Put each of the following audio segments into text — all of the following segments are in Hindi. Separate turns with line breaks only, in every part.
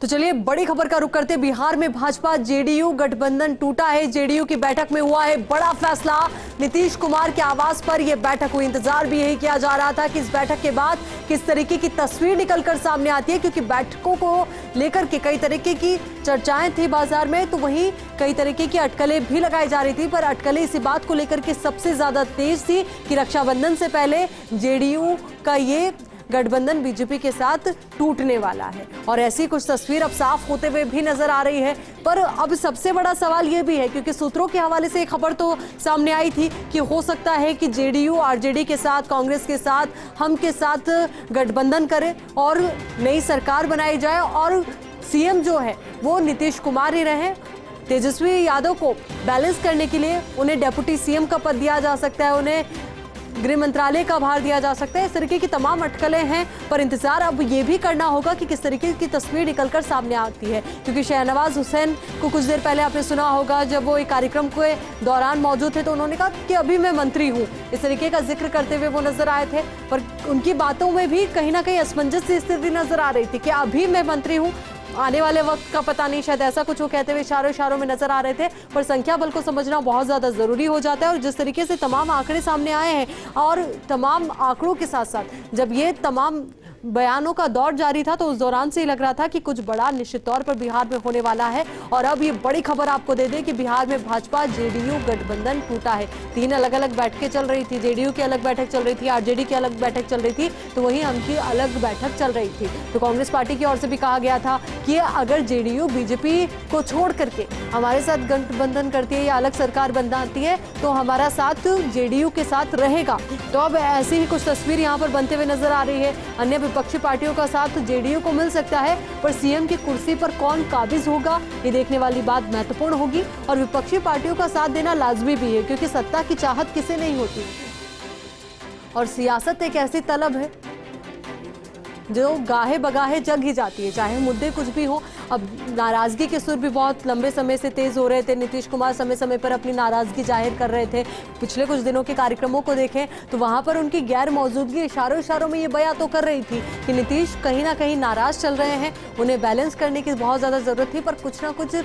तो चलिए बड़ी खबर का रुख करते। बिहार में भाजपा जेडीयू गठबंधन टूटा है। जेडीयू की बैठक में हुआ है बड़ा फैसला। नीतीश कुमार के आवास पर यह बैठक हुई। इंतजार भी यही किया जा रहा था कि इस बैठक के बाद किस तरीके की तस्वीर निकलकर सामने आती है, क्योंकि बैठकों को लेकर के कई तरीके की चर्चाएं थी बाजार में, तो वहीं कई तरीके की अटकलें भी लगाई जा रही थी। पर अटकलें इसी बात को लेकर के सबसे ज्यादा तेज थी कि रक्षाबंधन से पहले जेडीयू का ये गठबंधन बीजेपी के साथ टूटने वाला है, और ऐसी कुछ तस्वीर अब साफ होते हुए भी नजर आ रही है। पर अब सबसे बड़ा सवाल यह भी है, क्योंकि सूत्रों के हवाले से एक खबर तो सामने आई थी कि हो सकता है कि जेडीयू आरजेडी के साथ, कांग्रेस के साथ, हम के साथ गठबंधन करे और नई सरकार बनाई जाए और सीएम जो है वो नीतीश कुमार ही रहे। तेजस्वी यादव को बैलेंस करने के लिए उन्हें डेप्यूटी सीएम का पद दिया जा सकता है, उन्हें गृह मंत्रालय का भार दिया जा सकता है। इस तरीके की तमाम अटकलें हैं, पर इंतजार अब ये भी करना होगा कि किस तरीके की तस्वीर निकलकर सामने आती है। क्योंकि शहनवाज हुसैन को कुछ देर पहले आपने सुना होगा, जब वो एक कार्यक्रम के दौरान मौजूद थे तो उन्होंने कहा कि अभी मैं मंत्री हूँ, इस तरीके का जिक्र करते हुए वो नजर आए थे। पर उनकी बातों में भी कहीं ना कहीं असमंजस की स्थिति नजर आ रही थी कि अभी मैं मंत्री हूँ, आने वाले वक्त का पता नहीं, शायद ऐसा कुछ वो कहते हुए इशारों में नजर आ रहे थे। पर संख्या बल को समझना बहुत ज्यादा जरूरी हो जाता है, और जिस तरीके से तमाम आंकड़े सामने आए हैं और तमाम आंकड़ों के साथ साथ जब ये तमाम बयानों का दौर जारी था तो उस दौरान से ही लग रहा था कि कुछ बड़ा निश्चित तौर पर बिहार में होने वाला है। और अब ये बड़ी खबर आपको दे दें कि बिहार में भाजपा जेडीयू गठबंधन टूटा है। 3 अलग अलग बैठकें चल रही थी, जेडीयू की अलग बैठक चल रही थी, आरजेडी की अलग बैठक चल रही थी, तो वहीं हम की अलग बैठक चल रही थी। तो कांग्रेस पार्टी की ओर से भी कहा गया था कि अगर जेडीयू बीजेपी को छोड़ करके हमारे साथ गठबंधन करती है या अलग सरकार बनाती है तो हमारा साथ जेडीयू के साथ रहेगा। तो अब ऐसी ही कुछ तस्वीर यहाँ पर बनते हुए नजर आ रही है। अन्य विपक्षी पार्टियों का साथ जेडीयू को मिल सकता है, पर सीएम की कुर्सी पर कौन काबिज होगा ये देखने वाली बात महत्वपूर्ण होगी। और विपक्षी पार्टियों का साथ देना लाजमी भी है, क्योंकि सत्ता की चाहत किसे नहीं होती, और सियासत एक ऐसी तलब है जो गाहे बगाहे जग ही जाती है, चाहे मुद्दे कुछ भी हो। अब नाराजगी के सुर भी बहुत लंबे समय से तेज हो रहे थे। नीतीश कुमार समय समय पर अपनी नाराजगी जाहिर कर रहे थे। पिछले कुछ दिनों के कार्यक्रमों को देखें तो वहां पर उनकी गैर मौजूदगी इशारों में ये बयां तो कर रही थी कि नीतीश कहीं ना कहीं नाराज चल रहे हैं, उन्हें बैलेंस करने की बहुत ज्यादा जरूरत थी, पर कुछ ना कुछ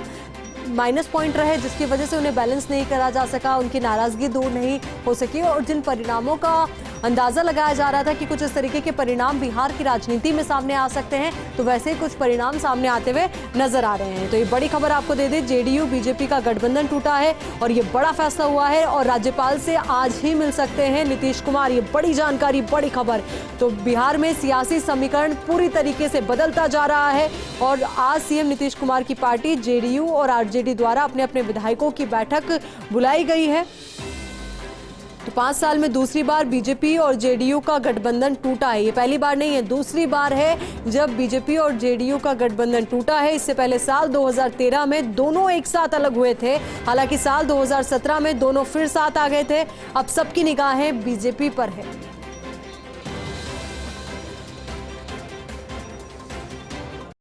माइनस पॉइंट रहे जिसकी वजह से उन्हें बैलेंस नहीं करा जा सका, उनकी नाराजगी दूर नहीं हो सकी। और जिन परिणामों का अंदाजा लगाया जा रहा था कि कुछ इस तरीके के परिणाम बिहार की राजनीति में सामने आ सकते हैं, तो वैसे ही कुछ परिणाम सामने आते हुए नजर आ रहे हैं। तो ये बड़ी खबर आपको दे दें, जेडीयू बीजेपी का गठबंधन टूटा है और ये बड़ा फैसला हुआ है, और राज्यपाल से आज ही मिल सकते हैं नीतीश कुमार। ये बड़ी जानकारी, बड़ी खबर। तो बिहार में सियासी समीकरण पूरी तरीके से बदलता जा रहा है, और आज सीएम नीतीश कुमार की पार्टी जेडीयू और आरजेडी द्वारा अपने अपने विधायकों की बैठक बुलाई गई है। तो 5 साल में दूसरी बार बीजेपी और जेडीयू का गठबंधन टूटा है। ये पहली बार नहीं है, दूसरी बार है जब बीजेपी और जेडीयू का गठबंधन टूटा है। इससे पहले साल 2013 में दोनों एक साथ अलग हुए थे। हालांकि साल 2017 में दोनों फिर साथ आ गए थे। अब सबकी निगाहें बीजेपी पर है।